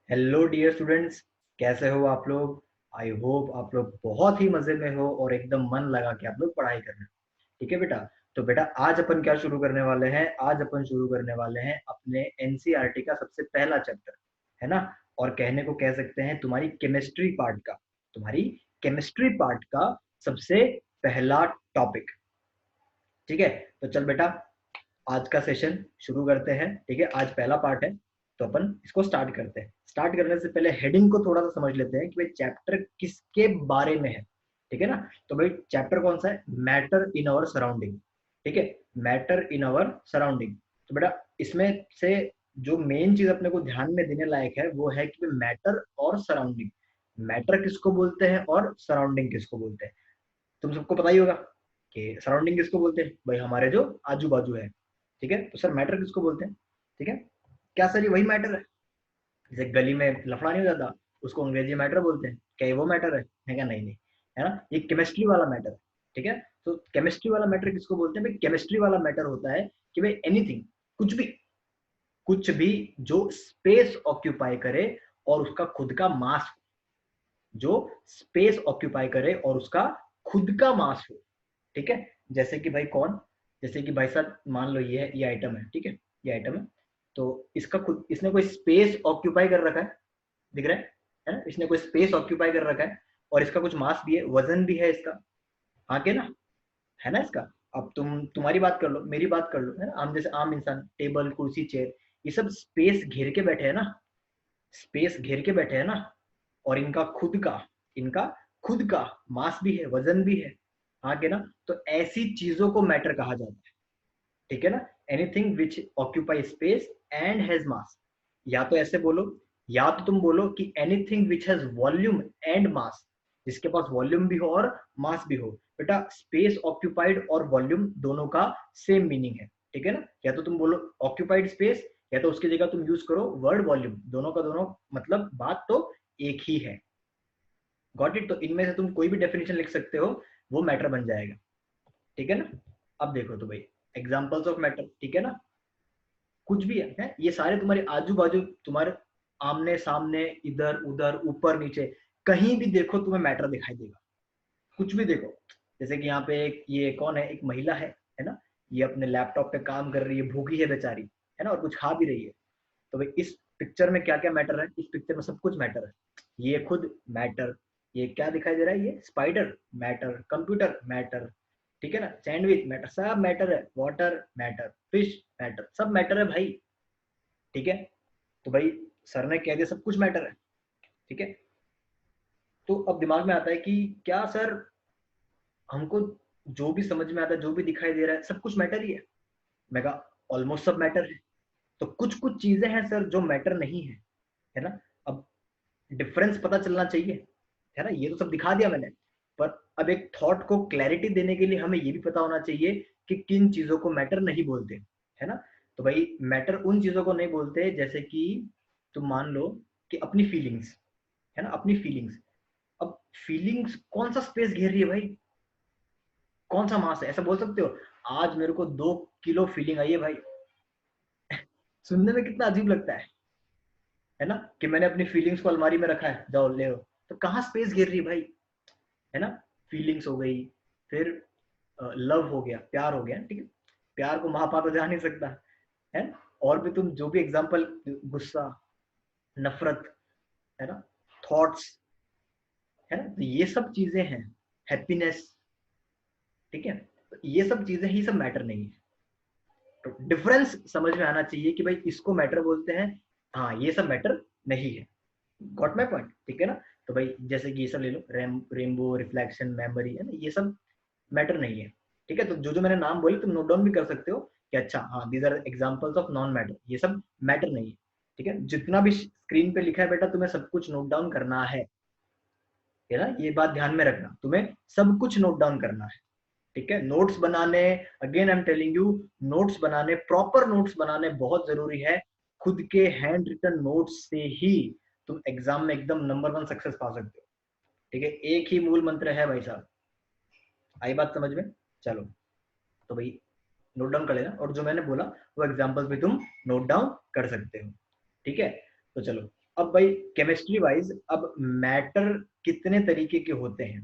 Hello dear students, कैसे हो आप लोग। आई होप आप लोग बहुत ही मजे में हो और एकदम मन लगा के आप लोग पढ़ाई कर रहे हो। ठीक है बेटा। तो बेटा आज अपन क्या शुरू करने वाले हैं, आज अपन शुरू करने वाले हैं अपने एनसीईआरटी का सबसे पहला चैप्टर, है ना। और कहने को कह सकते हैं तुम्हारी केमिस्ट्री पार्ट का, तुम्हारी केमिस्ट्री पार्ट का सबसे पहला टॉपिक। ठीक है। तो चल बेटा, आज का सेशन शुरू करते हैं। ठीक है, आज पहला पार्ट है तो अपन इसको स्टार्ट करते हैं। स्टार्ट करने से पहले हेडिंग को थोड़ा सा समझ लेते हैं कि भाई चैप्टर किसके बारे में है। ठीक है ना। तो भाई चैप्टर कौन सा है? Matter in our surrounding. ठीक है, मैटर इन आवर सराउंडिंग। तो बेटा इसमें से जो मेन चीज अपने को ध्यान में देने लायक है वो है कि मैटर और सराउंडिंग। मैटर किसको बोलते हैं और सराउंडिंग किसको बोलते हैं? तुम सबको पता ही होगा कि सराउंडिंग किसको बोलते हैं, भाई हमारे जो आजू बाजू है। ठीक है, तो सर मैटर किसको बोलते हैं? ठीक है, क्या सर ये वही मैटर है? जैसे गली में लफड़ा नहीं हो जाता, उसको अंग्रेजी मैटर बोलते हैं, क्या ये वो मैटर है क्या? नहीं नहीं, है ना, ये केमिस्ट्री वाला मैटर है। ठीक है, तो केमिस्ट्री वाला मैटर किसको बोलते हैं? भाई केमिस्ट्री वाला मैटर होता है कि भाई एनीथिंग, कुछ भी, कुछ भी जो स्पेस ऑक्यूपाई करे और उसका खुद का मास, जो स्पेस ऑक्यूपाई करे और उसका खुद का मास हो। ठीक है, जैसे कि भाई कौन, जैसे कि भाई साहब मान लो ये आइटम है। ठीक है, ये आइटम है, तो इसका खुद, इसने कोई स्पेस ऑक्यूपाई कर रखा है, दिख रहा है ना, इसने कोई स्पेस ऑक्यूपाई कर रखा है और इसका कुछ मास भी है, वजन भी है इसका। हाँ के ना, है ना इसका। अब तुम्हारी बात कर लो, मेरी बात कर लो, है ना, हम जैसे आम इंसान, टेबल कुर्सी चेयर, ये सब स्पेस घेर के बैठे हैं ना, स्पेस घेर के बैठे हैं ना। और इनका खुद का मास भी है, वजन भी है। हाँ के ना। तो ऐसी चीजों को मैटर कहा जाता है। ठीक है ना, anything which occupy space and has मास। या तो ऐसे बोलो, या तो तुम बोलो कि anything which has volume and mass, जिसके पास वॉल्यूम भी हो और मास भी हो। बेटा स्पेस ऑक्यूपाइड और वॉल्यूम दोनों का सेम मीनिंग है। ठीक है ना, या तो तुम बोलो ऑक्यूपाइड स्पेस, या तो उसकी जगह तुम यूज करो वर्ड वॉल्यूम, दोनों का दोनों मतलब बात तो एक ही है। Got it. तो इनमें से तुम कोई भी डेफिनेशन लिख सकते हो, वो मैटर बन जाएगा। ठीक है ना। अब देखो तो भाई एग्जांपल्स ऑफ मैटर, ठीक है ना, कुछ भी है, ये सारे तुम्हारे आजू बाजू, तुम्हारे आमने सामने, इधर उधर ऊपर नीचे, कहीं भी देखो तुम्हें मैटर दिखाई देगा। कुछ भी देखो, जैसे कि यहाँ पे एक, ये कौन है, एक महिला है ना, ये अपने लैपटॉप पे काम कर रही है, भूखी है बेचारी, है ना, और कुछ खा भी रही है। तो भाई इस पिक्चर में क्या क्या मैटर है? इस पिक्चर में सब कुछ मैटर है। ये खुद मैटर, ये क्या दिखाई दे रहा है, ये स्पाइडर मैटर, कंप्यूटर मैटर, ठीक है ना, सैंडविच मैटर, सब मैटर है, वाटर मैटर, फिश मैटर, सब मैटर है भाई। ठीक है, तो भाई सर ने कह दिया सब कुछ मैटर है। ठीक है, तो अब दिमाग में आता है कि क्या सर हमको जो भी समझ में आता है, जो भी दिखाई दे रहा है, सब कुछ मैटर ही है? मैं कहा ऑलमोस्ट सब मैटर है। तो कुछ कुछ चीजें हैं सर जो मैटर नहीं है, है ना। अब डिफरेंस पता चलना चाहिए, है ना, ये तो सब दिखा दिया मैंने, पर अब एक थॉट को क्लैरिटी देने के लिए हमें ये भी पता होना चाहिए कि किन चीजों को मैटर नहीं बोलते, है ना। तो भाई मैटर उन चीजों को नहीं बोलते जैसे कि तुम मान लो कि अपनी फीलिंग्स, है ना, अपनी फीलिंग्स। अब फीलिंग्स कौन सा स्पेस घेर रही है भाई, कौन सा मास है? ऐसा बोल सकते हो आज मेरे को 2 किलो फीलिंग आई है भाई? सुनने में कितना अजीब लगता है ना, कि मैंने अपनी फीलिंग्स को अलमारी में रखा है, जाओ ले लो। तो कहाँ स्पेस घेर रही है भाई, है ना। फीलिंग्स हो गई, फिर लव हो गया, प्यार हो गया, ठीक है, प्यार को महापा तो जा नहीं सकता, है ना। और भी तुम जो भी एग्जांपल, गुस्सा, नफरत, है ना, थॉट्स, है ना, तो ये सब चीजें हैं, हैप्पीनेस। ठीक है, तो ये सब चीजें ही सब मैटर नहीं है। तो डिफरेंस समझ में आना चाहिए कि भाई इसको मैटर बोलते हैं, हाँ ये सब मैटर नहीं है। गॉट माई पॉइंट, ठीक है ना। तो भाई जैसे कि ये सब ले लो, रेनबो, रिफ्लेक्शन, मेमोरी, है ना, ये सब मैटर नहीं है। ठीक है, तो जो जो मैंने नाम बोले तुम नोट डाउन भी कर सकते हो कि अच्छा हाँ these are examples of non matter, ये सब मैटर नहीं है। ठीक है, जितना भी स्क्रीन पे लिखा है बेटा तुम्हें सब कुछ नोट डाउन करना है ना, ये बात ध्यान में रखना, तुम्हें सब कुछ नोट डाउन करना है। ठीक है, नोट्स बनाने, again I am telling you, notes बनाने, प्रॉपर नोट्स बनाने बहुत जरूरी है। खुद के हैंड रिटन नोट्स से ही तुम एग्जाम में एकदम नंबर 1 सक्सेस पा सकते हो। ठीक है, एक ही मूल मंत्र है भाई साहब। आई बात समझ में? चलो, तो भाई नोट डाउन कर लेना, और जो मैंने बोला वो एग्जांपल्स भी तुम नोट डाउन कर सकते हो। ठीक है, तो चलो अब भाई केमिस्ट्री वाइज अब मैटर कितने तरीके के होते हैं,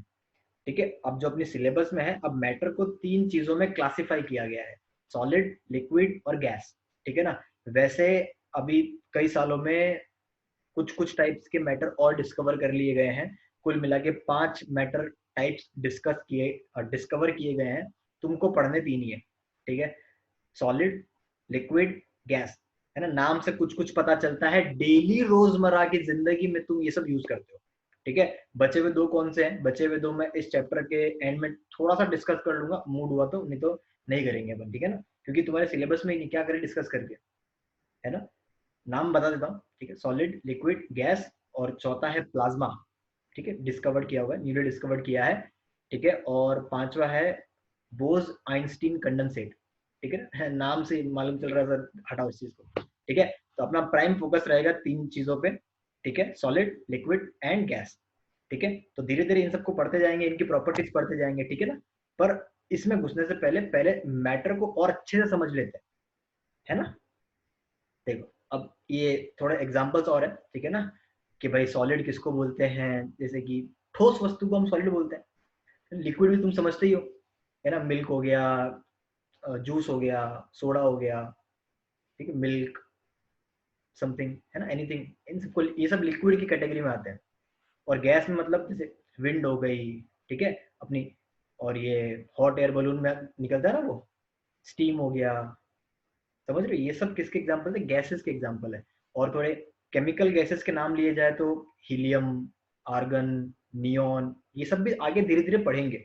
ठीक है। अब जो अपनी सिलेबस में है, अब मैटर को 3 चीजों में क्लासिफाई किया गया है, सॉलिड, लिक्विड और गैस, ठीक है ना। वैसे अभी कई सालों में कुछ कुछ टाइप्स के मैटर और डिस्कवर कर लिए गए हैं। कुल मिला के 5 मैटर टाइप्स डिस्कवर किए गए हैं। तुमको पढ़ने 3 ही है, ठीक है। सॉलिड, लिक्विड, गैस, है ना। नाम से कुछ कुछ पता चलता है, डेली रोजमर्रा की जिंदगी में तुम ये सब यूज करते हो, ठीक है। बचे हुए 2 कौन से हैं? बचे हुए 2 मैं इस चैप्टर के एंड में थोड़ा सा डिस्कस कर लूंगा, मूड हुआ तो, नहीं तो नहीं करेंगे अपन, ठीक है ना। क्योंकि तुम्हारे सिलेबस में क्या करें डिस्कस करके, है ना। नाम बता देता हूँ, ठीक है। सॉलिड, लिक्विड, गैस, और चौथा है प्लाज्मा, ठीक है। डिस्कवर किया हुआ है, न्यूली डिस्कवर किया है, ठीक है। और पांचवा है बोज आइंस्टीन कंडेंसेट, ठीक है ना। नाम से मालूम चल रहा है सर, हटाओ इस चीज को, ठीक है। तो अपना प्राइम फोकस रहेगा 3 चीजों पे, ठीक है, सॉलिड, लिक्विड एंड गैस, ठीक है। तो धीरे धीरे इन सबको पढ़ते जाएंगे, इनकी प्रॉपर्टीज पढ़ते जाएंगे, ठीक है ना। पर इसमें घुसने से पहले पहले मैटर को और अच्छे से समझ लेते हैं, है ना। देखो अब ये थोड़े एग्जांपल्स और है, ठीक है ना, कि भाई सॉलिड किसको बोलते हैं, जैसे कि ठोस वस्तु को हम सॉलिड बोलते हैं। लिक्विड भी तुम समझते ही हो, है ना, मिल्क हो गया, जूस हो गया, सोडा हो गया, ठीक है, मिल्क समथिंग, है ना, एनीथिंग, इन सबको ये सब लिक्विड की कैटेगरी में आते हैं। और गैस में मतलब जैसे विंड हो गई, ठीक है, अपनी, और ये हॉट एयर बलून में निकलता है ना वो, स्टीम हो गया, समझ रहे हो, ये सब किसके एग्जाम्पल है? गैसेस के एग्जाम्पल है। और थोड़े केमिकल गैसेस के नाम लिए जाए तो हीलियम, आर्गन, नियोन, ये सब भी आगे धीरे धीरे पढ़ेंगे,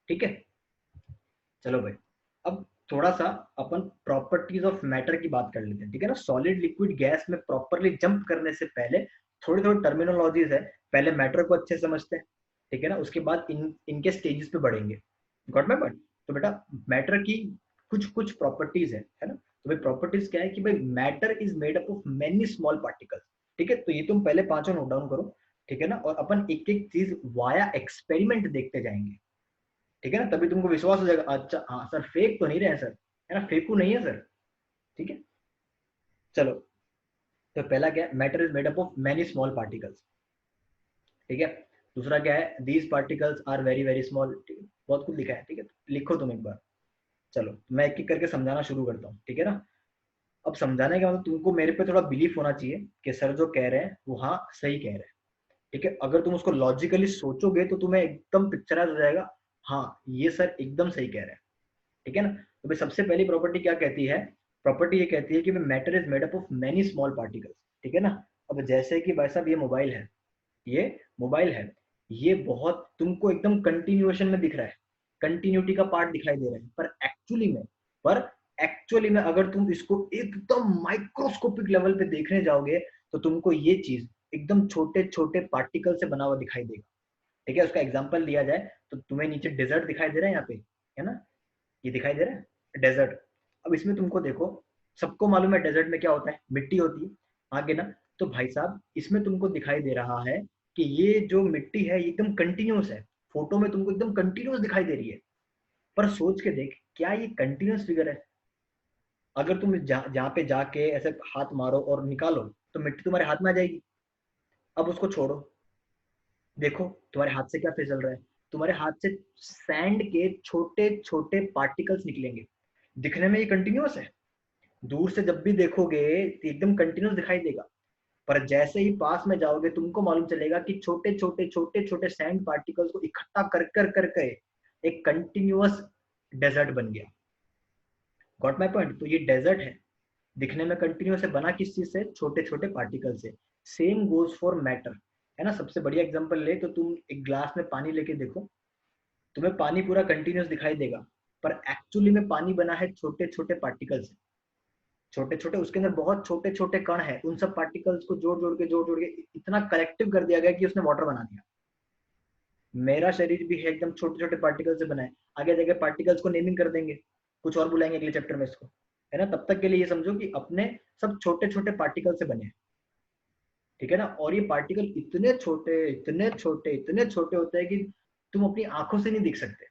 ठीक है। चलो भाई, अब थोड़ा सा अपन प्रॉपर्टीज ऑफ मैटर की बात कर लेते हैं, ठीक है ना। सॉलिड, लिक्विड, गैस में प्रॉपरली जंप करने से पहले थोड़ी थोड़ी टर्मिनोलॉजीज है। पहले मैटर को अच्छे से समझते हैं, ठीक है ना, उसके बाद इनके स्टेजेस पे बढ़ेंगे। Got my point? तो बेटा मैटर की कुछ कुछ प्रॉपर्टीज है ना। तो भाई प्रॉपर्टीज क्या है कि भाई matter is made up of many small particles, ठीक है। तो ये तुम पहले पांचों नोट डाउन करो, ठीक है ना। और अपन एक एक चीज वाया एक्सपेरिमेंट देखते जाएंगे, ठीक है ना। तभी तुमको विश्वास हो जाएगा, अच्छा हाँ सर फेक तो नहीं रहे हैं सर, है ना, फेकू नहीं है सर, ठीक है। चलो, तो पहला क्या है, matter is made up of many small particles, ठीक है। दूसरा क्या है, these particles are very very small, ठीक है, बहुत कुछ लिखा है, ठीक है, लिखो तुम एक बार। चलो मैं एक एक करके समझाना शुरू करता हूँ, ठीक है ना। अब समझाने का मतलब तुमको मेरे पे थोड़ा बिलीफ होना चाहिए कि सर जो कह रहे हैं वो हाँ सही कह रहे हैं, ठीक है। अगर तुम उसको लॉजिकली सोचोगे तो तुम्हें एकदम पिक्चराइज हो जाएगा, हाँ ये सर एकदम सही कह रहे हैं, ठीक है ना। तो भाई सबसे पहली प्रॉपर्टी क्या कहती है? प्रॉपर्टी ये कहती है कि matter is made up of many small particles, ठीक है ना। अब जैसे कि भाई साहब ये मोबाइल है, ये मोबाइल है, ये बहुत तुमको एकदम कंटिन्यूएशन में दिख रहा है, कंटिन्यूटी का पार्ट दिखाई दे रहा है, पर एक्चुअली में अगर तुम इसको एकदम माइक्रोस्कोपिक लेवल पे देखने जाओगे तो तुमको ये चीज एकदम छोटे छोटे पार्टिकल से बना हुआ दिखाई देगा, ठीक है। उसका एग्जांपल दिया जाए तो तुम्हें नीचे डेजर्ट दिखाई दे रहा है यहाँ पे, है ना, ये दिखाई दे रहा है डेजर्ट। अब इसमें तुमको देखो, सबको मालूम है डेजर्ट में क्या होता है, मिट्टी होती है, आगे ना। तो भाई साहब इसमें तुमको दिखाई दे रहा है कि ये जो मिट्टी है ये एकदम कंटिन्यूस है, फोटो में तुमको एकदम कंटिन्यूस दिखाई दे रही है। पर सोच के देख, क्या ये कंटिन्यूस फिगर है? अगर तुम जहाँ पे जाके ऐसे हाथ मारो और निकालो तो मिट्टी तुम्हारे हाथ में आ जाएगी। अब उसको छोड़ो, देखो तुम्हारे हाथ से क्या फिसल रहा है, तुम्हारे हाथ से सैंड के छोटे छोटे पार्टिकल्स निकलेंगे। दिखने में ये कंटिन्यूस है, दूर से जब भी देखोगे तो एकदम कंटिन्यूस दिखाई देगा, पर जैसे ही पास में जाओगे तुमको मालूम चलेगा कि छोटे छोटे छोटे छोटे सैंड पार्टिकल्स को इकट्ठा कर कर करके एक कंटिन्यूअस डेजर्ट बन गया। Got my point? तो ये डेजर्ट है, दिखने में कंटिन्यूअस है, बना किस चीज से? छोटे छोटे पार्टिकल से। सेम गोज फॉर मैटर, है ना। सबसे बढ़िया एग्जांपल ले तो तुम एक ग्लास में पानी लेके देखो, तुम्हें पानी पूरा कंटिन्यूअस दिखाई देगा, पर एक्चुअली में पानी बना है छोटे छोटे पार्टिकल से, छोटे छोटे, उसके अंदर बहुत छोटे छोटे कण है, उन सब पार्टिकल्स को जोड़ जोड़ के इतना कलेक्टिव कर दिया गया कि उसने वाटर बना दिया। मेरा शरीर भी है एकदम छोटे छोटे पार्टिकल से बना है, आगे जाके पार्टिकल्स को नेमिंग कर देंगे, कुछ और बुलाएंगे अगले चैप्टर में इसको, है ना। तब तक के लिए ये समझो कि अपने सब छोटे छोटे पार्टिकल से बने हैं, ठीक है ना। और ये पार्टिकल इतने छोटे इतने छोटे इतने छोटे होते हैं कि तुम अपनी आंखों से नहीं दिख सकते।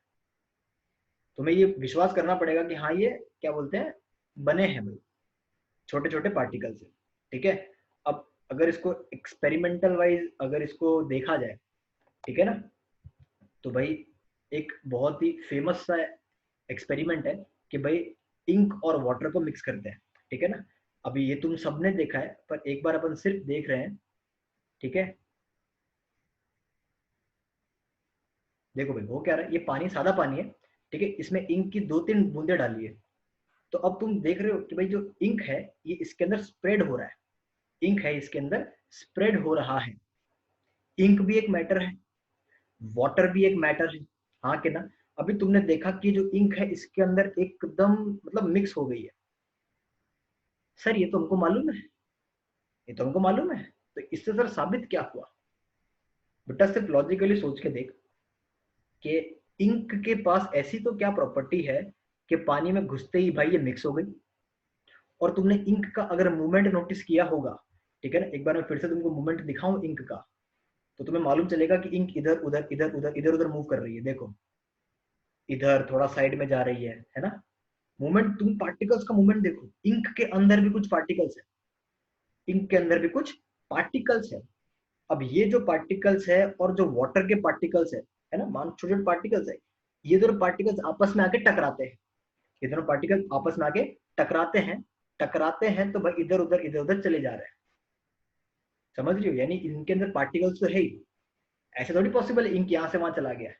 तुम्हें ये विश्वास करना पड़ेगा कि हाँ ये क्या बोलते हैं, बने हैं भाई छोटे छोटे पार्टिकल से, ठीक है। अब अगर इसको एक्सपेरिमेंटल वाइज अगर इसको देखा जाए, ठीक है ना, तो भाई एक बहुत ही फेमस सा एक्सपेरिमेंट है कि भाई इंक और वाटर को मिक्स करते हैं, ठीक है ना। अभी ये तुम सबने देखा है, पर एक बार अपन सिर्फ देख रहे हैं, ठीक है। देखो भाई वो क्या रहा है, ये पानी सादा पानी है, ठीक है, इसमें इंक की 2-3 बूंदे डाली है। तो अब तुम देख रहे हो कि भाई जो इंक है ये इसके अंदर स्प्रेड हो रहा है, इंक है इसके अंदर स्प्रेड हो रहा है। इंक भी एक मैटर है, वाटर भी एक मैटर है, हाँ कि ना। अभी तुमने देखा कि जो इंक है इसके अंदर एकदम मतलब मिक्स हो गई है। सर ये तो हमको मालूम है, ये तो हमको मालूम है। तो इससे सर साबित क्या हुआ? बेटा सिर्फ लॉजिकली सोच के देख कि इंक के पास ऐसी तो क्या प्रॉपर्टी है कि पानी में घुसते ही भाई ये मिक्स हो गई। और तुमने इंक का अगर मूवमेंट नोटिस किया होगा, ठीक है ना, एक बार मैं फिर से तुमको मूवमेंट दिखाऊं इंक का, तो तुम्हें मालूम चलेगा कि इंक इधर उधर इधर उधर इधर उधर मूव कर रही है। देखो इधर थोड़ा साइड में जा रही है ना। मूवमेंट, तुम पार्टिकल्स का मूवमेंट देखो, इंक के अंदर भी कुछ पार्टिकल्स है, इंक के अंदर भी कुछ पार्टिकल्स है। अब ये जो पार्टिकल्स है और जो वाटर के पार्टिकल्स है ना, मान छोटे छोटे पार्टिकल्स है, ये दोनों पार्टिकल्स आपस में आके टकराते हैं, ये दोनों पार्टिकल आपस में आके टकराते हैं, टकराते हैं तो भाई इधर उधर चले जा रहे हैं। समझ रही हो, यानी इनके अंदर पार्टिकल्स तो है ही। ऐसे थोड़ी पॉसिबल है इंक यहाँ से वहां चला गया।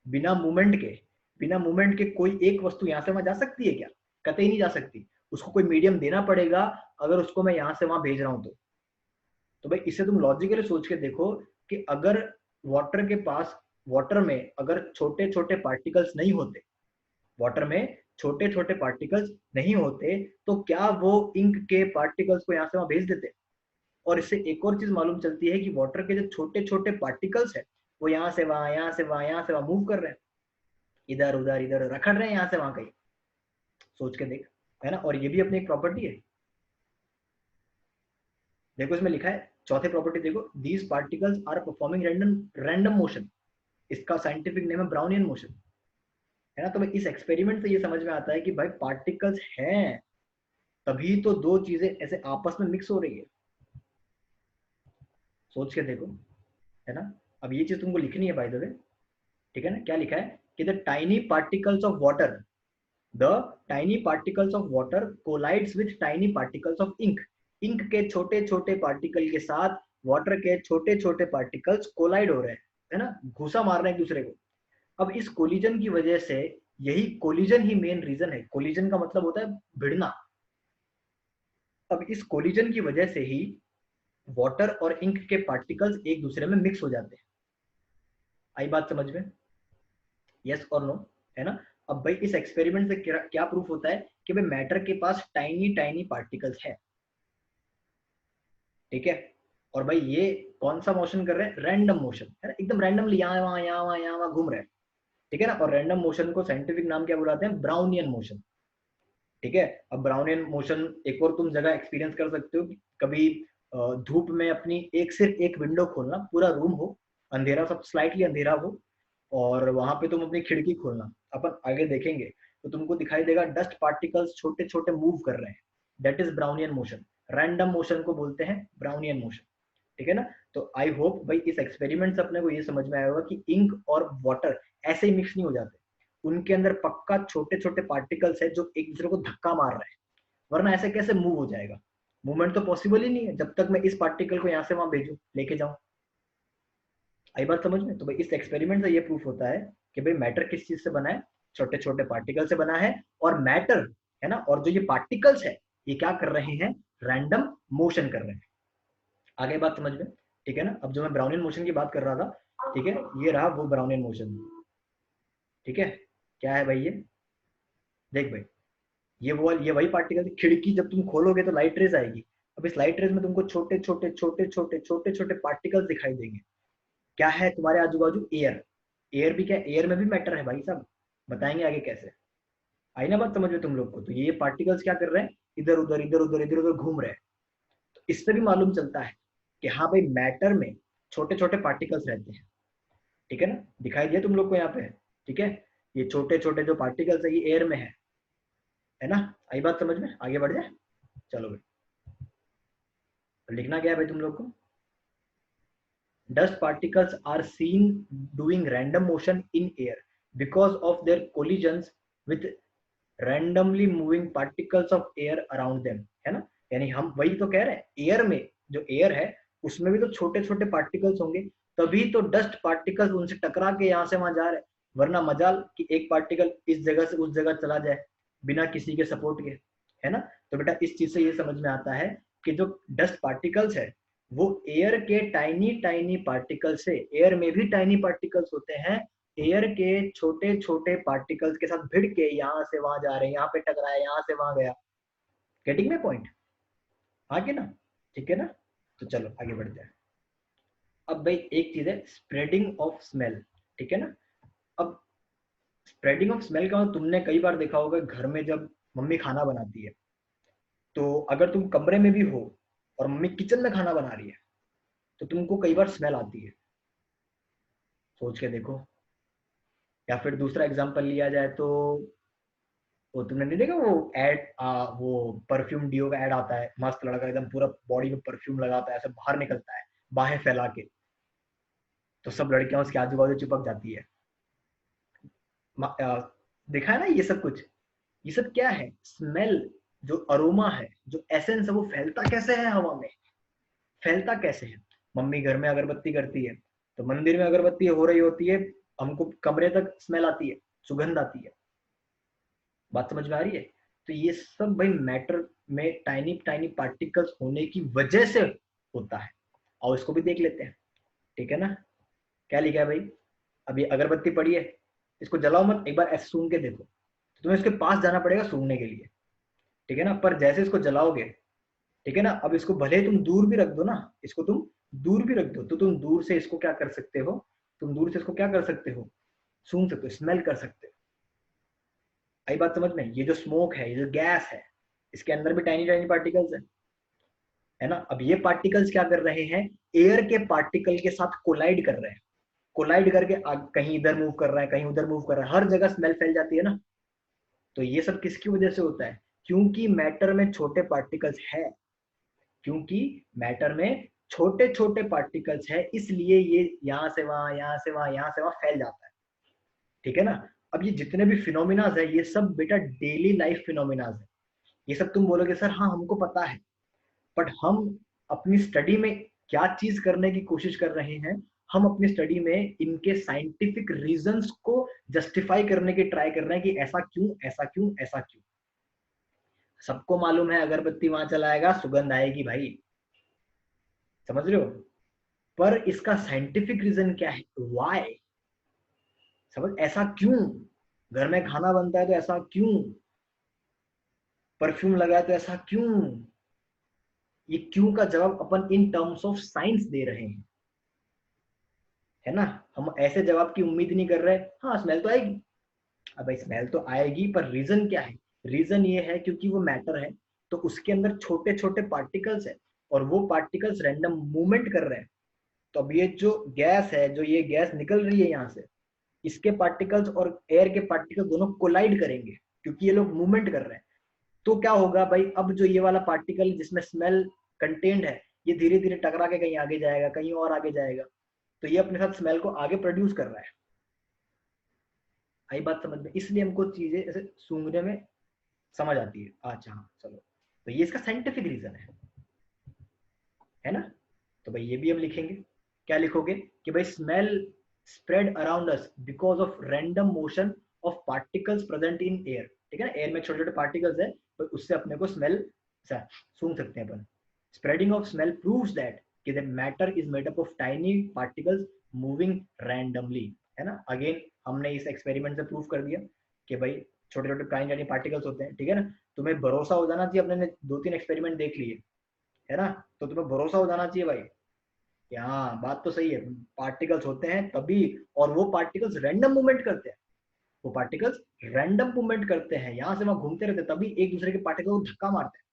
बिना मूवमेंट के, बिना मूवमेंट के कोई एक वस्तु यहाँ से वहां जा सकती है क्या? कतई नहीं जा सकती। उसको कोई मीडियम देना पड़ेगा, अगर उसको मैं यहाँ से वहां भेज रहा हूं तो भाई इससे तुम लॉजिकली सोच के देखो कि अगर वाटर के पास, वाटर में अगर छोटे छोटे पार्टिकल्स नहीं होते, वाटर में छोटे छोटे पार्टिकल्स नहीं होते, तो क्या वो इंक के पार्टिकल्स को यहाँ से वहां भेज देते? और इससे एक और चीज मालूम चलती है कि वाटर के जो छोटे छोटे पार्टिकल्स है वो यहाँ से वहां, यहाँ से वहां, यहाँ से वहां मूव कर रहे हैं, इधर उधर इधर रखड़ रहे हैं यहाँ से वहां कहीं। सोच के देख, है ना। और ये भी अपनी एक प्रॉपर्टी है। देखो इसमें लिखा है चौथे प्रॉपर्टी, देखो these particles are performing random random motion. इसका साइंटिफिक नेम है ब्राउनियन मोशन, है ना। तो भाई इस एक्सपेरिमेंट से ये समझ में आता है कि भाई पार्टिकल्स हैं, तभी तो दो चीजें ऐसे आपस में मिक्स हो रही है। सोच के देखो, है ना। अब ये चीज तुमको लिखनी है बाय द वे, ठीक है ना। क्या लिखा है कि the tiny particles of water, the tiny particles of water collides with tiny particles of ink. Ink के छोटे छोटे पार्टिकल के साथ वाटर के छोटे छोटे पार्टिकल्स कोलाइड हो रहे हैं, है ना, घुसा मार रहे हैं एक दूसरे को। अब इस कोलिजन की वजह से, यही कोलिजन ही मेन रीजन है, कोलिजन का मतलब होता है भिड़ना। अब इस कोलिजन की वजह से ही वाटर और इंक के पार्टिकल्स एक दूसरे में मिक्स हो जाते हैं। आई बात समझ में? यस और नो, है ना। अब भाई इस एक्सपेरिमेंट से क्या प्रूफ होता है कि भाई मैटर के पास टाइनी टाइनी पार्टिकल्स है, ठीक है। और भाई ये कौन सा मोशन कर रहे हैं? रैंडम मोशन, है ना, एकदम रैंडमली यहाँ वहां यहाँ वहां यहाँ वहां घूम रहे हैं, ठीक है ना। और रैंडम मोशन को साइंटिफिक नाम क्या बुलाते हैं? ब्राउनियन मोशन, ठीक है। अब ब्राउनियन मोशन एक और तुम जगह एक्सपीरियंस कर सकते हो, कभी धूप में अपनी एक सिर्फ एक विंडो खोलना, पूरा रूम हो अंधेरा, सब स्लाइटली अंधेरा हो, और वहां पे तुम अपनी खिड़की खोलना, अपन आगे देखेंगे तो तुमको दिखाई देगा डस्ट पार्टिकल्स छोटे छोटे मूव कर रहे हैं। That is Brownian motion. Random motion को बोलते हैं ब्राउनियन मोशन, ठीक है ना। तो आई होप भाई इस एक्सपेरिमेंट से अपने को ये समझ में आया होगा कि इंक और वाटर ऐसे ही मिक्स नहीं हो जाते, उनके अंदर पक्का छोटे छोटे पार्टिकल्स है जो एक दूसरे को धक्का मार रहे हैं, वरना ऐसे कैसे मूव हो जाएगा? मूवमेंट तो पॉसिबल ही नहीं है जब तक मैं इस पार्टिकल को यहाँ से वहां भेजू, लेके जाऊं। आई बात समझ में? तो भाई इस एक्सपेरिमेंट से ये प्रूफ होता है कि भाई मैटर किस चीज से बना है? छोटे छोटे पार्टिकल से बना है। और मैटर, है ना, और जो ये पार्टिकल्स है ये क्या कर रहे हैं? रैंडम मोशन कर रहे हैं। आगे बात समझ में? ठीक है ना। अब जो मैं ब्राउनियन मोशन की बात कर रहा था, ठीक है, ये रहा वो ब्राउनियन मोशन, ठीक है। क्या है भाई ये? देख भाई, ये वही पार्टिकल, खिड़की जब तुम खोलोगे तो लाइट रेज आएगी। अब इस लाइट रेज में तुमको छोटे छोटे छोटे छोटे छोटे छोटे पार्टिकल्स दिखाई देंगे। क्या है तुम्हारे आजू बाजू? एयर। एयर भी क्या? एयर में भी मैटर है भाई साहब, बताएंगे आगे कैसे। आई ना बात समझ में तुम लोग को? तो ये पार्टिकल्स क्या कर रहे हैं? इधर उधर इधर उधर इधर उधर घूम रहे हैं। तो इससे भी मालूम चलता है कि हाँ भाई मैटर में छोटे छोटे पार्टिकल्स रहते हैं, ठीक है ना। दिखाई दिया तुम लोग को यहाँ पे? ठीक है, ये छोटे छोटे जो पार्टिकल्स है ये एयर में है ना। आई बात समझ में? आगे बढ़ जाए, चलो भाई। तो लिखना क्या है भाई तुम लोग को, dust particles are seen doing random motion in air because of their collisions with randomly moving particles of air around them, है ना। यानी हम वही तो कह रहे हैं, एयर में जो एयर है उसमें भी तो छोटे छोटे पार्टिकल्स होंगे, तभी तो डस्ट पार्टिकल्स उनसे टकरा के यहाँ से वहां जा रहे हैं। वरना मजाल कि एक पार्टिकल इस जगह से उस जगह चला जाए बिना किसी के सपोर्ट के, है ना। तो बेटा इस चीज से ये समझ में आता है कि जो डस्ट पार्टिकल्स है वो एयर के टाइनी टाइनी पार्टिकल से, एयर में भी टाइनी पार्टिकल्स होते हैं, एयर के छोटे छोटे पार्टिकल्स के साथ भिड़ के यहाँ से वहां जा रहे हैं, यहाँ पे टकराया, यहाँ से वहां गया। गेटिंग माय पॉइंट, आगे ना, ठीक है ना। तो चलो आगे बढ़ते हैं। अब भाई एक चीज है स्प्रेडिंग ऑफ स्मेल, ठीक है ना। अब स्प्रेडिंग ऑफ स्मेल का तुमने कई बार देखा होगा घर में जब मम्मी खाना बनाती है, तो अगर तुम कमरे में भी हो और मम्मी किचन में खाना बना रही है तो तुमको कई बार स्मेल आती है, सोच के देखो। या फिर दूसरा एग्जांपल लिया जाए तो वो तुमने नहीं देखा वो एड, वो परफ्यूम डिओ का एड आता है, मस्त लड़का एकदम पूरा बॉडी में परफ्यूम लगाता है, ऐसे बाहर निकलता है बाहें फैला के, तो सब लड़कियां उसके आजू बाजू चिपक जाती है। देखा है ना ये सब कुछ। ये सब क्या है, स्मेल, जो अरोमा है, जो एसेंस है, वो फैलता कैसे है हवा में, फैलता कैसे है। मम्मी घर में अगरबत्ती करती है तो मंदिर में अगरबत्ती हो रही होती है, हमको कमरे तक स्मेल आती है, सुगंध आती है। बात समझ में आ रही है। तो ये सब भाई मैटर में टाइनी टाइनी पार्टिकल्स होने की वजह से होता है। और इसको भी देख लेते हैं, ठीक है ना। क्या लिखा है भाई, अभी अगरबत्ती पड़ी है, इसको जलाओ मत, एक बार ऐसे सूंघ के देखो, तो तुम्हें इसके पास जाना पड़ेगा सूंघने के लिए, ठीक है ना। पर जैसे इसको जलाओगे, ठीक है ना, अब इसको भले तुम दूर भी रख दो ना, इसको तुम दूर भी रख दो, तो तुम दूर से इसको क्या कर सकते हो, तुम दूर से इसको क्या कर सकते हो, सूंघ सकते हो, स्मेल कर सकते हो। आई बात समझ में। ये जो स्मोक है, ये जो गैस है, इसके अंदर भी टाइनी टाइनी पार्टिकल्स है ना। अब ये पार्टिकल्स क्या कर रहे हैं, एयर के पार्टिकल के साथ कोलाइड कर रहे हैं, कोलाइड करके कहीं इधर मूव कर रहा है, कहीं उधर मूव कर रहा है, हर जगह स्मेल फैल जाती है ना। तो ये सब किसकी वजह से होता है, क्योंकि मैटर में छोटे पार्टिकल्स है, क्योंकि मैटर में छोटे छोटे पार्टिकल्स है, इसलिए ये यहाँ से वहां, यहाँ से वहां, यहाँ से वहां फैल जाता है, ठीक है ना। अब ये जितने भी फिनोमिनाज है ये सब बेटा डेली लाइफ फिनोमिनाज है। ये सब तुम बोलोगे सर हाँ हमको पता है, बट हम अपनी स्टडी में क्या चीज करने की कोशिश कर रहे हैं, हम अपनी स्टडी में इनके साइंटिफिक रीजंस को जस्टिफाई करने की ट्राई कर रहे हैं कि ऐसा क्यों, ऐसा क्यों, ऐसा क्यों। सबको मालूम है अगरबत्ती वहां चलाएगा सुगंध आएगी भाई, समझ रहे हो। पर इसका साइंटिफिक रीजन क्या है, वाई, समझ, ऐसा क्यों, घर में खाना बनता है तो ऐसा क्यों, परफ्यूम लगाया तो ऐसा क्यों। ये क्यों का जवाब अपन इन टर्म्स ऑफ साइंस दे रहे हैं, है ना। हम ऐसे जवाब की उम्मीद नहीं कर रहे, हाँ स्मेल तो आएगी, अब भाई स्मेल तो आएगी, पर रीजन क्या है, रीजन ये है क्योंकि वो मैटर है, तो उसके अंदर छोटे छोटे पार्टिकल्स है, और वो पार्टिकल्स रैंडम मूवमेंट कर रहे हैं। तो अब ये जो गैस है, जो ये गैस निकल रही है यहाँ से, इसके पार्टिकल्स और एयर के पार्टिकल दोनों कोलाइड करेंगे, क्योंकि ये लोग मूवमेंट कर रहे हैं। तो क्या होगा भाई, अब जो ये वाला पार्टिकल जिसमें स्मेल कंटेंट है, ये धीरे धीरे टकरा के कहीं आगे जाएगा, कहीं और आगे जाएगा, तो ये अपने साथ स्मेल को आगे प्रोड्यूस कर रहा है। आई बात समझ में, इसलिए हमको चीजें ऐसे सूंघने में समझ आती है। अच्छा हाँ चलो, तो ये इसका साइंटिफिक रीजन है ना। तो भाई ये भी हम लिखेंगे, क्या लिखोगे कि भाई smell spread around us because of random motion of particles present in air, ठीक है ना। एयर में छोटे छोटे पार्टिकल्स है, तो उससे अपने को स्मेल सूंघ सकते हैं अपन। Spreading of smell proves that कि the matter is made up of tiny particles moving randomly, है ना। अगेन हमने इस एक्सपेरिमेंट से प्रूव कर दिया कि भाई छोटे छोटे टाइनी टाइनी पार्टिकल्स होते हैं, ठीक है ना। तुम्हें भरोसा हो जाना चाहिए, अपने ने 2-3 एक्सपेरिमेंट देख लिए, है ना। तो तुम्हें भरोसा हो जाना चाहिए भाई कि हाँ बात तो सही है, पार्टिकल्स होते हैं तभी, और वो पार्टिकल्स रैंडम मूवमेंट करते हैं, वो पार्टिकल्स रैंडम मूवमेंट करते हैं, यहाँ से वहां घूमते रहते हैं, तभी एक दूसरे के पार्टिकल को धक्का मारते हैं।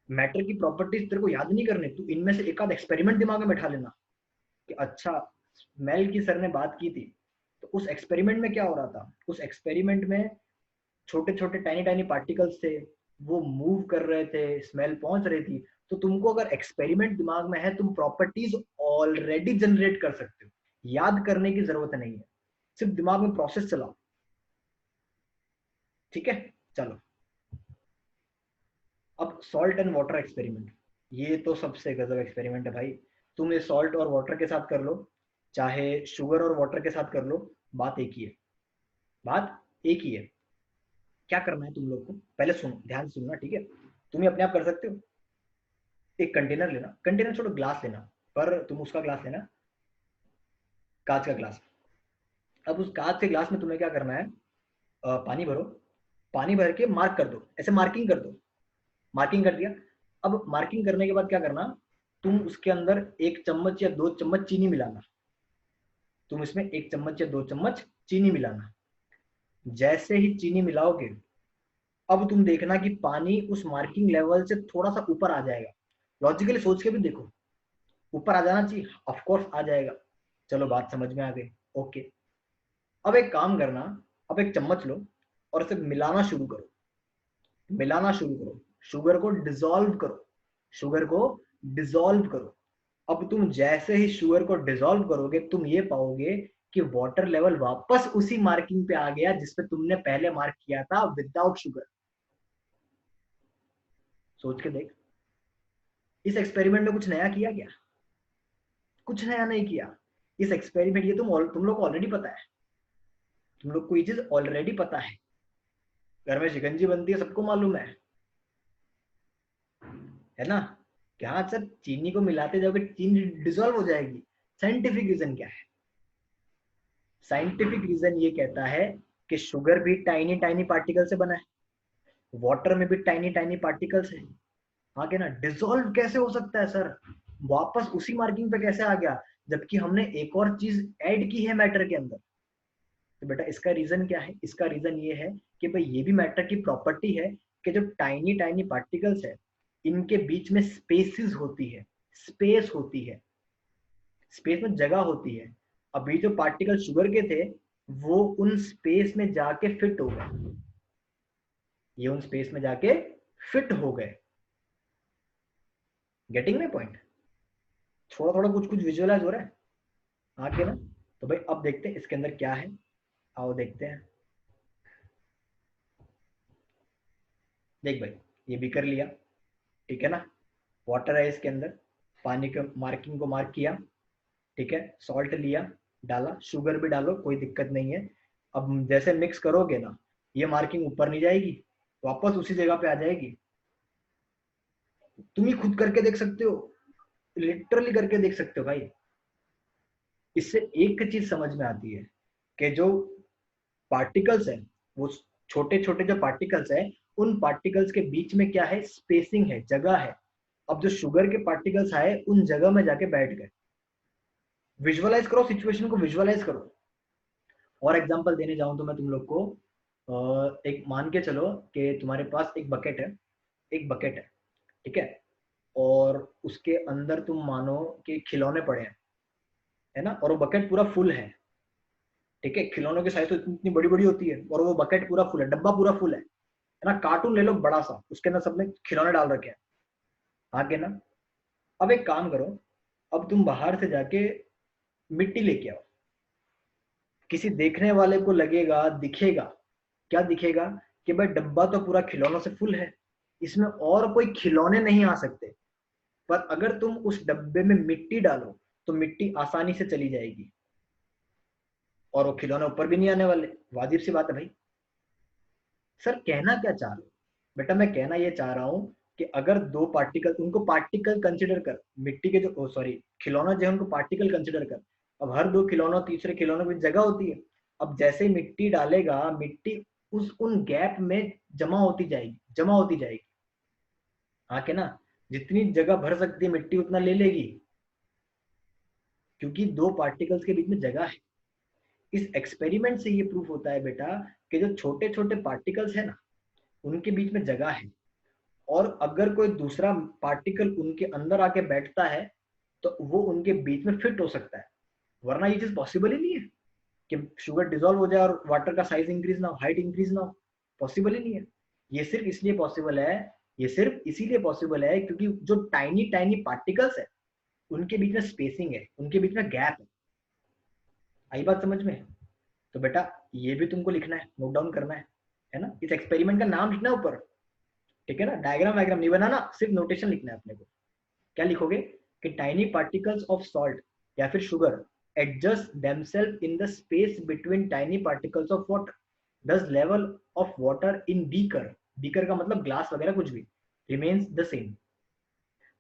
मैटर की प्रॉपर्टीज तेरे को याद नहीं करनी, तू इनमें से एक आध एक्सपेरिमेंट दिमाग में बैठा लेना कि अच्छा स्मेल की सर ने बात की थी, तो उस एक्सपेरिमेंट में क्या हो रहा था, उस एक्सपेरिमेंट में छोटे छोटे टाइनी टाइनी पार्टिकल्स थे, वो मूव कर रहे थे, स्मेल पहुंच रही थी, तो तुमको अगर एक्सपेरिमेंट दिमाग में है, तुम प्रॉपर्टीज ऑलरेडी जनरेट कर सकते हो, याद करने की जरूरत नहीं है, सिर्फ दिमाग में प्रोसेस चलाओ। ठीक है, चलो अब सॉल्ट एंड वाटर एक्सपेरिमेंट, ये तो सबसे गजब एक्सपेरिमेंट है भाई। तुम ये सॉल्ट और वाटर के साथ कर लो, चाहे शुगर और वाटर के साथ कर लो, बात एक ही है, बात एक ही है। क्या करना है तुम लोग को, पहले सुनो, ध्यान से सुनना, ठीक है। तुम ही अपने आप कर सकते हो। एक कंटेनर लेना, कंटेनर छोड़ो, ग्लास लेना, पर तुम उसका ग्लास लेना, कांच का ग्लास। अब उस कांच के ग्लास में तुम्हें क्या करना है, पानी भरो, पानी भर के मार्क कर दो, ऐसे मार्किंग कर दो, मार्किंग कर दिया। अब मार्किंग करने के बाद क्या करना, तुम उसके अंदर 1 चम्मच या 2 चम्मच चीनी मिलाना, तुम इसमें 1 चम्मच या 2 चम्मच चीनी मिलाना। जैसे ही चीनी मिलाओगे, अब तुम देखना कि पानी उस मार्किंग लेवल से थोड़ा सा ऊपर आ जाएगा। लॉजिकली सोच के भी देखो, ऊपर आ जाना चाहिए, ऑफ कोर्स आ जाएगा। चलो बात समझ में आ गई, ओके। अब एक काम करना, अब एक चम्मच लो और इसे मिलाना शुरू करो, मिलाना शुरू करो, शुगर को डिसॉल्व करो, शुगर को डिसॉल्व करो। अब तुम जैसे ही शुगर को डिसॉल्व करोगे, तुम ये पाओगे कि वाटर लेवल वापस उसी मार्किंग पे आ गया जिसपे तुमने पहले मार्क किया था विदाउट शुगर। सोच के देख, इस एक्सपेरिमेंट में कुछ नया किया क्या, कुछ नया नहीं किया। इस एक्सपेरिमेंट, ये तुम लोग को ऑलरेडी पता है, तुम लोग को ये चीज ऑलरेडी पता है, घर में शिकंजी बनती है, सबको मालूम है ना। कि हाँ सर, चीनी को मिलाते जाओगे चीनी डिसॉल्व हो जाएगी। साइंटिफिक रीजन क्या है, साइंटिफिक रीजन ये कहता है कि शुगर भी टाइनी टाइनी पार्टिकल से बना है, वाटर में भी टाइनी टाइनी पार्टिकल्स है। हाँ क्या ना, डिसॉल्व कैसे हो सकता है सर, वापस उसी मार्किंग पे कैसे आ गया, जबकि हमने एक और चीज ऐड की है मैटर के अंदर। तो बेटा इसका रीजन क्या है, इसका रीजन ये है कि भाई ये भी मैटर की प्रॉपर्टी है कि जो टाइनी टाइनी पार्टिकल्स है, इनके बीच में स्पेसिस होती है, स्पेस होती है, स्पेस में जगह होती है। अभी जो पार्टिकल शुगर के थे, वो उन स्पेस में जाके फिट हो गए, ये उन स्पेस में जाके फिट हो गए। गेटिंग माई पॉइंट, थोड़ा थोड़ा कुछ कुछ विजुअलाइज हो रहा है आगे ना। तो भाई अब देखते हैं इसके अंदर क्या है, आओ देखते हैं। देख भाई, ये भी कर लिया, ठीक है ना, वाटर है इसके अंदर, पानी के मार्किंग को मार्क किया, ठीक है, सॉल्ट लिया, डाला, शुगर भी डालो, कोई दिक्कत नहीं है। अब जैसे मिक्स करोगे ना, ये मार्किंग ऊपर नहीं जाएगी, वापस उसी जगह पे आ जाएगी। तुम ही खुद करके देख सकते हो, लिटरली करके देख सकते हो भाई। इससे एक चीज समझ में आती है कि जो पार्टिकल्स है, वो छोटे छोटे जो पार्टिकल्स है, उन पार्टिकल्स के बीच में क्या है, स्पेसिंग है, जगह है। अब जो शुगर के पार्टिकल्स आए, उन जगह में जाके बैठ गए। विजुअलाइज करो, सिचुएशन को विजुअलाइज करो। और एग्जांपल देने जाऊं तो मैं तुम लोग को एक मान के चलो कि तुम्हारे पास एक बकेट है, एक बकेट है, ठीक है, और उसके अंदर तुम मानो कि खिलौने पड़े हैं, है ना, और वो बकेट पूरा फुल है, ठीक है। खिलौनों की साइज तो इतनी बड़ी बड़ी होती है, और वो बकेट पूरा फुल है, डब्बा पूरा फुल है ना। कार्टून ले लो बड़ा सा, उसके अंदर सबने खिलौने डाल रखे हैं, आगे ना। अब एक काम करो, अब तुम बाहर से जाके मिट्टी लेके आओ। किसी देखने वाले को लगेगा, दिखेगा, क्या दिखेगा, कि भाई डब्बा तो पूरा खिलौनों से फुल है, इसमें और कोई खिलौने नहीं आ सकते। पर अगर तुम उस डब्बे में मिट्टी डालो, तो मिट्टी आसानी से चली जाएगी, और वो खिलौने ऊपर भी नहीं आने वाले। वाजिब सी बात है भाई। सर कहना क्या चाह रहे हो, बेटा मैं कहना ये चाह रहा हूं कि अगर दो पार्टिकल, उनको पार्टिकल कंसिडर कर, मिट्टी के जो सॉरी खिलौना जो है उनको पार्टिकल कंसिडर कर। अब हर दो खिलौनों तीसरे खिलौनों में जगह होती है। अब जैसे ही मिट्टी डालेगा, मिट्टी उस उन गैप में जमा होती जाएगी, जमा होती जाएगी, हाँ के ना। जितनी जगह भर सकती है मिट्टी उतना ले लेगी, क्योंकि दो पार्टिकल्स के बीच में जगह है। इस एक्सपेरिमेंट से ये प्रूफ होता है बेटा कि जो छोटे छोटे पार्टिकल्स है ना, उनके बीच में जगह है, और अगर कोई दूसरा पार्टिकल उनके अंदर आके बैठता है, तो वो उनके बीच में फिट हो सकता है। वरना ये चीज पॉसिबल ही नहीं है कि शुगर डिसॉल्व हो जाए और वाटर का साइज इंक्रीज ना हो, हाइट इंक्रीज ना हो, पॉसिबल ही नहीं है। ये सिर्फ इसलिए पॉसिबल है ये सिर्फ इसीलिए पॉसिबल है क्योंकि जो टाइनी टाइनी पार्टिकल्स है उनके बीच में स्पेसिंग है, उनके बीच में गैप है। आई बात समझ में? तो बेटा ये भी तुमको लिखना है, नोट डाउन करना है ना? इस एक्सपेरिमेंट का नाम लिखना है ऊपर, ठीक है ना? डायग्राम वायग्राम नहीं बनाना, सिर्फ नोटेशन लिखना है अपने को। क्या लिखोगे कि टाइनी पार्टिकल्स ऑफ सॉल्ट या फिर sugar adjust themself in the space between tiny particles of water, this level of water in beaker, beaker का मतलब ग्लास वगैरह कुछ भी, रिमेन्स द सेम।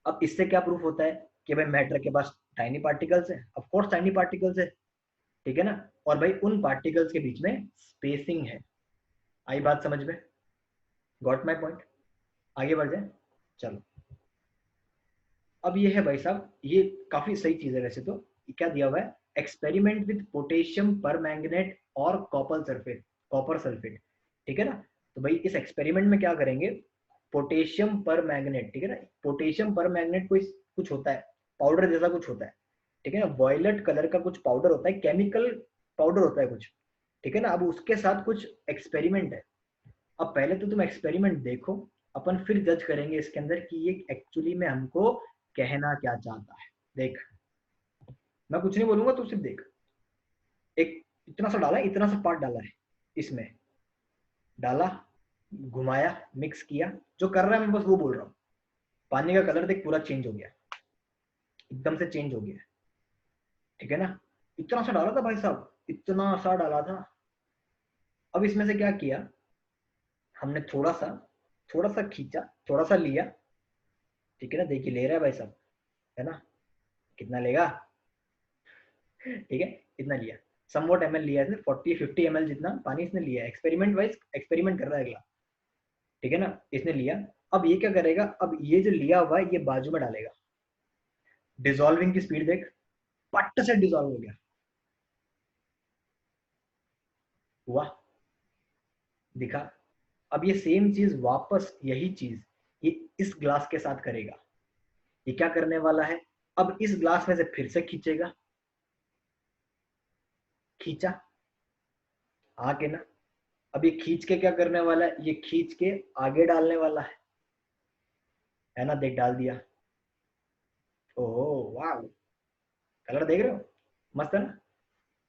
अब इससे क्या प्रूफ होता है कि भाई मैटर के पास टाइनी पार्टिकल्स है, ऑफ कोर्स टाइनी पार्टिकल्स है, ठीक है ना? और भाई उन पार्टिकल्स के बीच में स्पेसिंग है। आई बात समझ में? Got my point? आगे बढ़ जाए, चलो। अब ये है भाई साहब, ये काफी सही चीज है वैसे तो। क्या दिया हुआ है? एक्सपेरिमेंट विद पोटेशियम परमैंगनेट और कॉपर सल्फेट, कॉपर सल्फेट, ठीक है ना? तो भाई इस एक्सपेरिमेंट में क्या करेंगे, पोटेशियम परमैंगनेट, ठीक है ना? पोटेशियम परमैंगनेट कोई कुछ होता है, पाउडर जैसा कुछ होता है, ठीक है ना? वॉयलेट कलर का कुछ पाउडर होता है, केमिकल पाउडर होता है कुछ, ठीक है ना? अब उसके साथ कुछ एक्सपेरिमेंट है। अब पहले तो तुम एक्सपेरिमेंट देखो, अपन फिर जज करेंगे इसके अंदर कि ये एक्चुअली में हमको कहना क्या चाहता है। देख, मैं कुछ नहीं बोलूंगा, तू सिर्फ देख। एक इतना सा डाला है, इतना सा पार्ट डाला है, इसमें डाला, घुमाया, मिक्स किया, जो कर रहा है मैं बस वो बोल रहा हूँ। पानी का कलर देख पूरा चेंज हो गया, एकदम से चेंज हो गया, ठीक है ना? इतना सा डाला था भाई साहब, इतना सा डाला था। अब इसमें से क्या किया हमने, थोड़ा सा खींचा, थोड़ा सा लिया, ठीक है ना? देखिए ले रहा है भाई साहब, है ना? कितना लेगा, ठीक है? इतना लिया, समवॉट एमएल लिया इसने, 40-50 ml जितना पानी इसने लिया, एक्सपेरिमेंट वाइज एक्सपेरिमेंट कर रहा है अगला, ठीक है ना? इसने लिया। अब ये क्या करेगा, अब ये जो लिया हुआ है ये बाजू में डालेगा, डिसॉल्विंग की स्पीड देख, पट से डिसॉल्व हो गया, हुआ, दिखा? अब ये सेम चीज वापस, यही चीज ये इस ग्लास के साथ करेगा। ये क्या करने वाला है, अब इस ग्लास में से फिर से खींचेगा, खींचा, आके ना, अब ये खींच के क्या करने वाला है, ये खींच के आगे डालने वाला है ना? देख डाल दिया, ओह वाह, कलर देख रहे हो, मस्त है ना?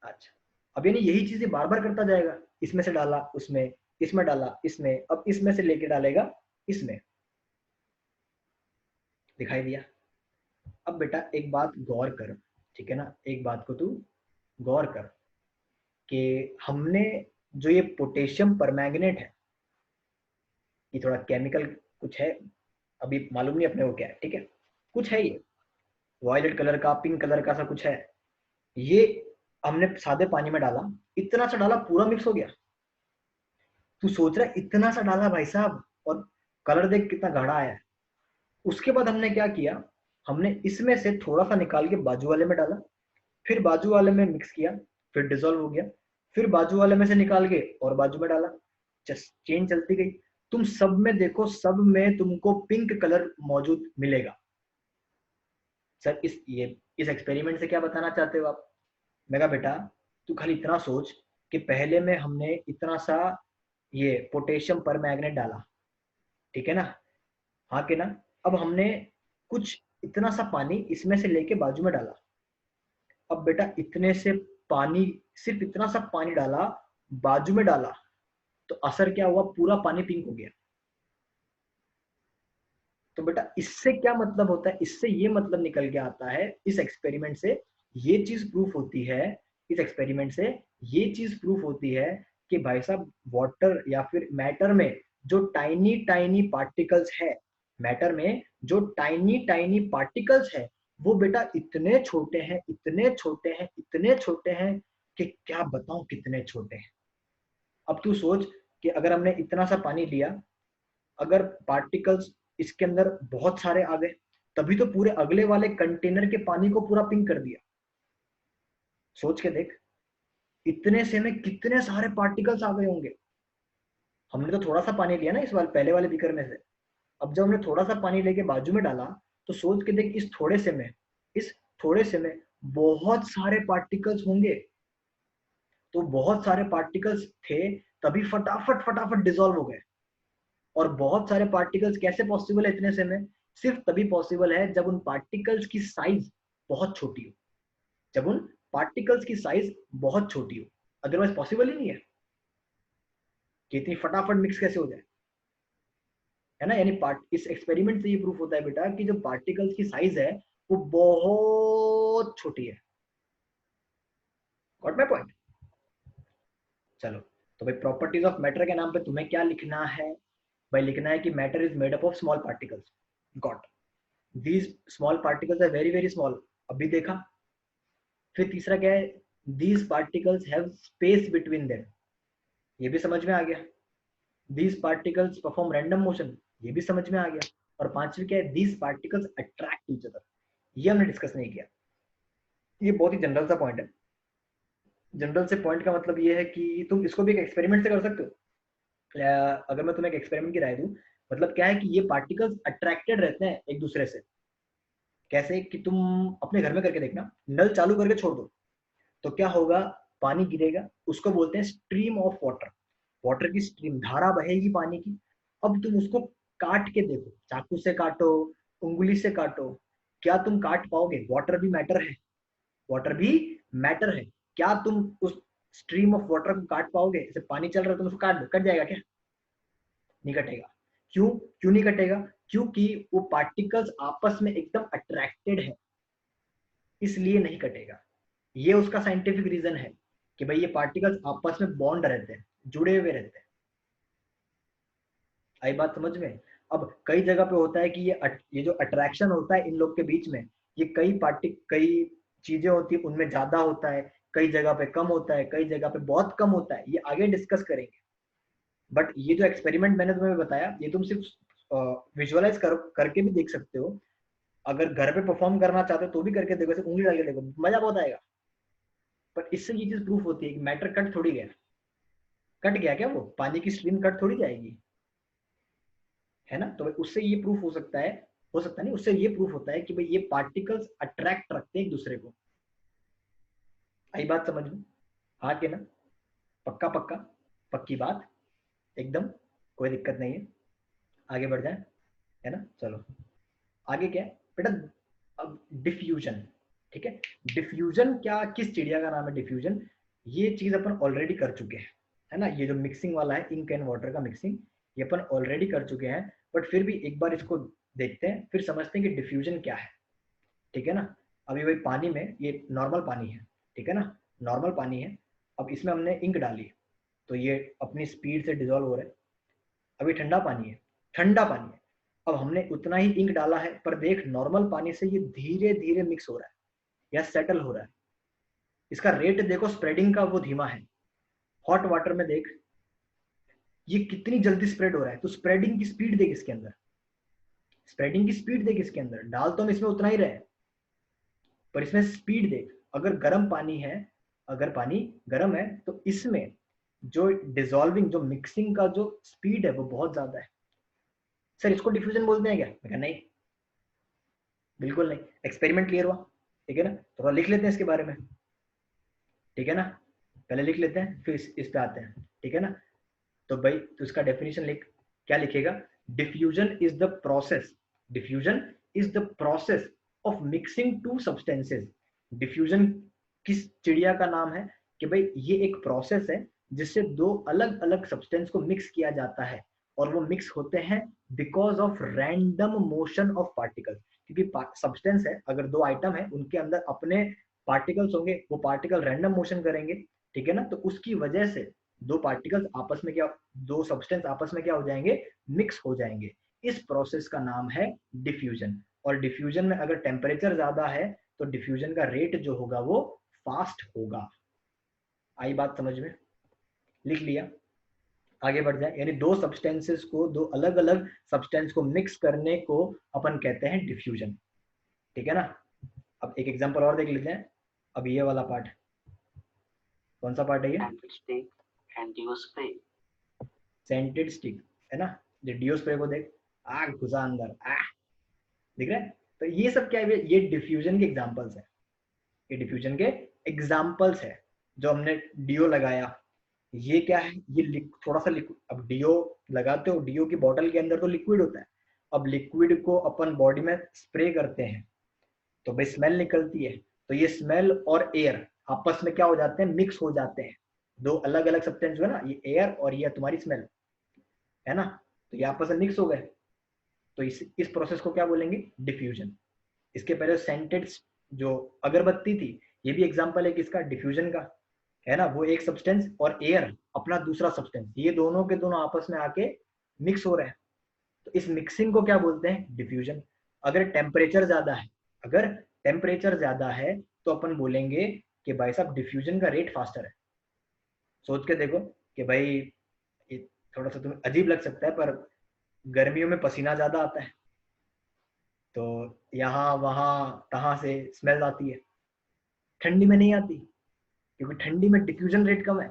अच्छा, अब यानी यही चीजें बार बार करता जाएगा, इसमें से डाला उसमें, इसमें डाला इसमें, अब इसमें से लेके डालेगा इसमें, दिखाई दिया? अब बेटा एक बात गौर कर, ठीक है ना? एक बात को तू गौर कर कि हमने जो ये पोटेशियम परमैंगनेट है, ये थोड़ा केमिकल कुछ है, अभी मालूम नहीं अपने को क्या है, ठीक है? कुछ है ये, वॉयलेट कलर का, पिंक कलर का सा कुछ है, ये हमने सादे पानी में डाला, इतना सा डाला, पूरा मिक्स हो गया। तू सोच रहा है इतना सा डाला भाई साहब, और कलर देख कितना गाढ़ा आया है। उसके बाद हमने क्या किया, हमने इसमें से थोड़ा सा निकाल के बाजू वाले में डाला, फिर बाजू वाले में मिक्स किया, फिर डिसॉल्व हो गया, फिर बाजू वाले में से निकाल के और बाजू में डाला, जस्ट चेन चलती गई। तुम सब में देखो, सब में तुमको पिंक कलर मौजूद मिलेगा। सर इस एक्सपेरिमेंट से क्या बताना चाहते हो आप? मैं कहा बेटा तू खाली इतना सोच कि पहले में हमने इतना सा ये पोटेशियम परमैंगनेट डाला, ठीक है ना? हाँ कि ना? अब हमने कुछ इतना सा पानी इसमें से लेके बाजू में डाला। अब बेटा इतने से पानी, सिर्फ इतना सा पानी डाला, बाजू में डाला, तो असर क्या हुआ, पूरा पानी पिंक हो गया। तो बेटा इससे क्या मतलब होता है, इससे ये मतलब निकल के आता है, इस एक्सपेरिमेंट से ये चीज प्रूफ होती है, इस एक्सपेरिमेंट से ये चीज प्रूफ होती है कि भाई साहब वाटर या फिर मैटर में जो टाइनी टाइनी पार्टिकल्स है, मैटर में जो टाइनी टाइनी पार्टिकल्स है, वो बेटा इतने छोटे हैं, इतने छोटे हैं, इतने छोटे हैं कि क्या बताऊं कितने छोटे हैं। अब तू सोच कि अगर हमने इतना सा पानी लिया, अगर पार्टिकल्स इसके अंदर बहुत सारे आ गए, तभी तो पूरे अगले वाले कंटेनर के पानी को पूरा पिंक कर दिया। सोच के देख, इतने से में कितने सारे पार्टिकल्स आ गए होंगे। हमने तो थोड़ा सा पानी लिया ना इस बार पहले वाले बीकर में से, अब जब हमने थोड़ा सा पानी लेके बाजू में डाला, तो सोच के देख इस थोड़े से में, इस थोड़े से में बहुत सारे पार्टिकल्स होंगे। तो बहुत सारे पार्टिकल्स थे, तभी फटाफट फटाफट डिसॉल्व हो गए। और बहुत सारे पार्टिकल्स कैसे पॉसिबल है इतने से में? सिर्फ तभी पॉसिबल है जब उन पार्टिकल्स की साइज बहुत छोटी हो, जब उन पार्टिकल्स की साइज बहुत छोटी हो, अदरवाइज पॉसिबल ही नहीं है कि इतनी फटाफट मिक्स कैसे हो जाए, है ना। यानी इस एक्सपेरिमेंट से ये प्रूफ होता है बेटा कि जो पार्टिकल्स की साइज है वो बहुत छोटी है। Got my point? चलो, तो भाई प्रॉपर्टीज ऑफ मैटर के नाम पे तुम्हें क्या लिखना है? भाई लिखना है कि matter is made up of small particles. Got, these small particles are very very small, अभी देखा। फिर तीसरा क्या है? These particles have space between them, ये भी समझ में आ गया। These particles perform random motion, ये भी समझ में आ गया। और पांचवी क्या है? These particles attract each other, ये हमने डिस्कस नहीं किया। ये बहुत ही जनरल सा पॉइंट है। जनरल से पॉइंट का मतलब ये है कि तुम इसको भी एक एक्सपेरिमेंट से कर सकते हो। अगर मैं तुम्हें एक एक्सपेरिमेंट की राय दूं, मतलब क्या है कि ये पार्टिकल्स अट्रैक्टेड रहते हैं एक दूसरे से। कैसे? कि तुम अपने घर में करके देखना, नल चालू करके छोड़ दो तो क्या होगा? पानी गिरेगा, उसको बोलते हैं स्ट्रीम ऑफ वाटर। वाटर की स्ट्रीम, धारा बहेगी पानी की। अब तुम उसको काट के देखो, चाकू से काटो, उंगली से काटो, क्या तुम काट पाओगे? वाटर भी मैटर है, वाटर भी मैटर है। क्या तुम उस स्ट्रीम ऑफ वाटर को काट पाओगे? जैसे पानी चल रहा है तुम उसको काट दो, कट जाएगा क्या? नहीं कटेगा। क्यों? क्यों नहीं कटेगा? क्योंकि वो पार्टिकल्स आपस में एकदम अट्रैक्टेड है, इसलिए नहीं कटेगा। ये उसका साइंटिफिक रीजन है कि भाई ये पार्टिकल्स आपस में बॉन्ड रहते हैं, जुड़े हुए रहते हैं। आई बात समझ में? अब कई जगह पे होता है कि ये जो अट्रैक्शन होता है इन लोग के बीच में, ये कई चीजें होती है उनमें ज्यादा होता है, कई जगह पे कम होता है, कई जगह पे बहुत कम होता है, ये आगे डिस्कस करेंगे। बट ये जो एक्सपेरिमेंट मैंने तुम्हें बताया, ये तुम सिर्फ विजुअलाइज करके भी देख सकते हो। अगर घर पे परफॉर्म करना चाहते हो तो भी करके देखो, सिर्फ उंगली डाल के देखो, मजा बहुत आएगा। पर इससे ये चीज प्रूफ होती है कि मैटर कट थोड़ी गया। कट गया क्या? वो पानी की स्ट्रीम कट थोड़ी जाएगी, है ना। तो उससे ये प्रूफ हो सकता नहीं, उससे ये प्रूफ होता है कि भाई ये पार्टिकल्स अट्रैक्ट रखते हैं एक दूसरे को। आई बात समझ में? हाँ के ना? पक्का पक्का, पक्की बात, एकदम कोई दिक्कत नहीं है। आगे बढ़ जाए, है ना। चलो आगे क्या है बेटा? अब डिफ्यूजन, ठीक है। डिफ्यूजन क्या, किस चिड़िया का नाम है डिफ्यूजन? ये चीज अपन ऑलरेडी कर चुके हैं, है ना। ये जो मिक्सिंग वाला है, इंक एंड वाटर का मिक्सिंग, ये अपन ऑलरेडी कर चुके हैं। बट फिर भी एक बार इसको देखते हैं, फिर समझते हैं कि डिफ्यूजन क्या है, ठीक है ना। अभी वही पानी में, ये नॉर्मल पानी है, ठीक है ना, नॉर्मल पानी है। अब इसमें हमने इंक डाली, तो ये अपनी स्पीड से डिजोल्व हो रहा है। अभी ठंडा पानी है, ठंडा पानी है, अब हमने उतना ही इंक डाला है, पर देख नॉर्मल पानी से ये धीरे धीरे मिक्स हो रहा है या सेटल हो रहा है। इसका रेट देखो, स्प्रेडिंग का वो धीमा है। हॉट वाटर में देख ये कितनी जल्दी स्प्रेड हो रहा है, तो स्प्रेडिंग की स्पीड देख इसके अंदर, स्प्रेडिंग की स्पीड देख इसके अंदर। डाल तो हम इसमें उतना ही रहे, पर इसमें स्पीड देख। अगर गर्म पानी है, अगर पानी गर्म है तो इसमें जो डिजोल्विंग, जो मिक्सिंग का जो स्पीड है वो बहुत ज्यादा है। सर इसको डिफ्यूजन बोलते हैं क्या? मैं कहा नहीं, बिल्कुल नहीं। एक्सपेरिमेंट क्लियर हुआ? ठीक है ना। थोड़ा लिख लेते हैं इसके बारे में, ठीक है ना। पहले लिख लेते हैं फिर इस पे आते हैं, ठीक है ना। तो भाई तो इसका डेफिनेशन लिख, क्या लिखेगा? Diffusion is the process, diffusion is the process of mixing two substances. Diffusion किस चिड़िया का नाम है? कि भाई ये एक प्रोसेस है जिससे दो अलग अलग सब्सटेंस को मिक्स किया जाता है, और वो मिक्स होते हैं because of random motion of particles. क्योंकि सब्सटेंस है, अगर दो आइटम है उनके अंदर अपने पार्टिकल्स होंगे, वो पार्टिकल रैंडम मोशन करेंगे, ठीक है ना। तो उसकी वजह से दो पार्टिकल्स आपस में क्या, दो सब्सटेंस आपस में क्या हो जाएंगे? मिक्स हो जाएंगे। इस प्रोसेस का नाम है डिफ्यूजन। और डिफ्यूजन में अगर टेम्परेचर ज्यादा है तो डिफ्यूजन का रेट जो होगा वो फास्ट होगा। आई बात समझ में? लिख लिया? आगे बढ़ जाए। यानी दो सब्सटेंसेस को, दो अलग अलग सब्सटेंस को मिक्स करने को अपन कहते हैं डिफ्यूजन, ठीक है ना। अब एक एग्जांपल और देख लेते हैं। अब ये वाला पार्ट, कौन सा पार्ट है ये? सेंटेड स्टिक, है ना। जो डियो स्प्रे को देख, आग घुसा अंदर, दिख रहा है। तो ये सब क्या है? ये डिफ्यूजन के एग्जांपल्स है, ये डिफ्यूजन के एग्जांपल्स है। जो हमने डियो लगाया, ये क्या है, ये थोड़ा सा लिक्विड, अब डीओ लगाते हो, डीओ की बोतल के अंदर तो लिक्विड होता है, अब लिक्विड को अपन बॉडी में स्प्रे करते हैं तो भाई स्मेल निकलती है, तो ये स्मेल और एयर आपस में क्या हो जाते हैं, मिक्स हो जाते हैं, दो अलग अलग सब्सटेंस है ना, ये एयर और ये तुम्हारी स्मेल है ना, तो ये आपस में मिक्स हो गए, तो इस प्रोसेस को क्या बोलेंगे, डिफ्यूजन। इसके पहले सेंटेड जो अगरबत्ती थी, ये भी एग्जांपल है किसका, डिफ्यूजन का, है ना, वो एक सब्सटेंस और एयर अपना दूसरा सब्सटेंस, ये दोनों के दोनों आपस में आके मिक्स हो रहे हैं, तो इस मिक्सिंग को क्या बोलते हैं, डिफ्यूजन। अगर टेम्परेचर ज्यादा है, अगर टेम्परेचर ज्यादा है तो अपन बोलेंगे कि भाई साहब डिफ्यूजन का रेट फास्टर है। सोच के देखो कि भाई, ये थोड़ा सा तुम्हें अजीब लग सकता है पर गर्मियों में पसीना ज्यादा आता है, तो यहाँ वहां कहाँ से स्मेल आती है, ठंडी में नहीं आती, क्योंकि ठंडी में डिफ्यूजन रेट कम है।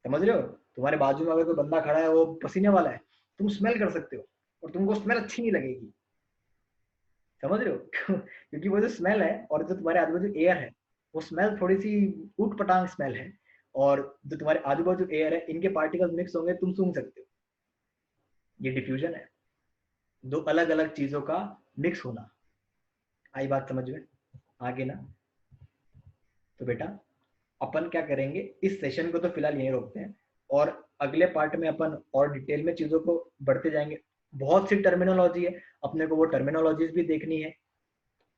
समझ रहे हो, तुम्हारे बाजू में अगर कोई बंदा खड़ा है वो पसीने वाला है, तुम स्मेल कर सकते हो और तुमको स्मेल अच्छी नहीं लगेगी, समझ रहे हो क्योंकि वो जो स्मेल है और जो तुम्हारे आजू बाजू एयर है, वो स्मेल थोड़ी सी ऊट पटांग स्मेल है, और जो तुम्हारे आजू बाजू एयर है इनके पार्टिकल्स मिक्स होंगे, तुम सूंघ सकते हो, ये डिफ्यूजन है, दो अलग अलग चीजों का मिक्स होना। आई बात समझ में, आगे ना, तो बेटा अपन क्या करेंगे, इस सेशन को तो फिलहाल यहीं रोकते हैं, और अगले पार्ट में अपन और डिटेल में चीजों को बढ़ते जाएंगे, बहुत सी टर्मिनोलॉजी है, अपने को वो टर्मिनोलॉजीज भी देखनी है,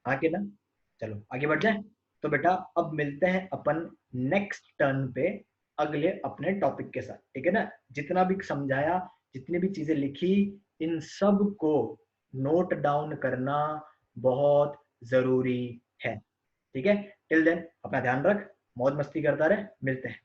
आगे ना, चलो आगे बढ़ जाए। तो बेटा अब मिलते हैं अपन नेक्स्ट टर्न पे अगले अपने टॉपिक के साथ, ठीक है ना, जितना भी समझाया, जितनी भी चीजें लिखी, इन सब को नोट डाउन करना बहुत जरूरी है, ठीक है। टिल देन अपना ध्यान रख, मौज मस्ती करता रहे, मिलते हैं।